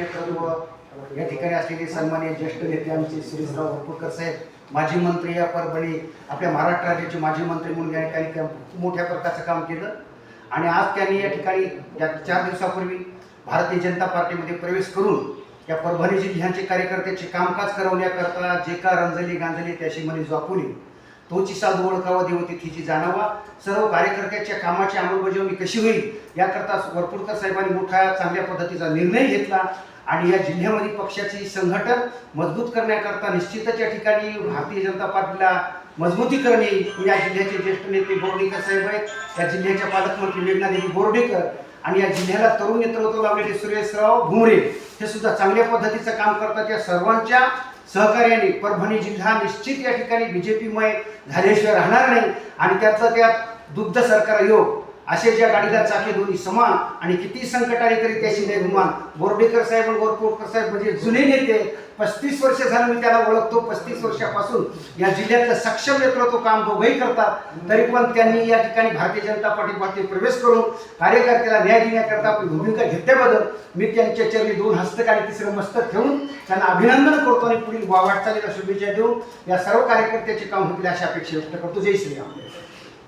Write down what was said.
नेतृत्व या ठिकाणी असलेले सन्माननीय ज्येष्ठ नेते आमचे सुरेशराव वरपुडकर साहेब, माजी मंत्री या परभणी आपल्या महाराष्ट्र राज्याचे माजी मंत्री म्हणून या ठिकाणी खूप मोठ्या प्रकारचं काम केलं आणि आज त्यांनी या ठिकाणी या 4 दिवसापूर्वी भारतीय जनता पार्टीमध्ये प्रवेश करून या परभणी जिल्ह्याचे कार्यकर्त्याचे कामकाज करवण्याकरता जे का रंजली गांजली त्याशी मनी जॉपुली तोची साधू ओळखावा देवतिथीची जाणावा, सर्व कार्यकर्त्याच्या कामाची अंमलबजावणी कशी होईल याकरता वरपुडकर साहेबांनी मोठा चांगल्या पद्धतीचा निर्णय घेतला आणि या जिल्ह्यामध्ये पक्षाची संघटन मजबूत करण्याकरता निश्चितच या ठिकाणी भारतीय जनता पार्टीला मजबूती करणे या जिल्ह्याचे ज्येष्ठ नेते बोर्डीकर साहेब आहेत, या जिल्ह्याच्या पालकमंत्री मेघनादेवी बोर्डीकर आणि या जिल्ह्याला तरुण नेतृत्व लावलेले सुरेशराव भुमरे हे सुद्धा चांगल्या पद्धतीचं काम करतात। या सर्वांच्या सहकार्याने परभणी जिल्हा निश्चित या ठिकाणी बीजेपीमय झाल्याशिवाय राहणार नाही आणि त्यातलं त्यात दुग्ध सरकार योग असे ज्या गाडीला चाके दोन्ही समान आणि किती संकट आले तरी त्याशी नाही गुमान। बोर्डीकर साहेब आणि वरपुडकर साहेब म्हणजे जुने नेते, 35 वर्ष झालं मी त्याला ओळखतो। 35 वर्षापासून या जिल्ह्यातलं सक्षम नेतृत्व काम दोघंही करतात, तरी पण त्यांनी या ठिकाणी भारतीय जनता पार्टीमध्ये प्रवेश करून कार्यकर्त्याला न्याय देण्याकरता आपली भूमिका घेतल्याबद्दल मी त्यांच्या चरणी 2 हस्तक आणि 3रं मस्तक ठेवून त्यांना अभिनंदन करतो आणि पुढील वाटचालीला शुभेच्छा देऊन या सर्व कार्यकर्त्याचे काम होतील अशी अपेक्षा व्यक्त करतो। जय श्रीराम।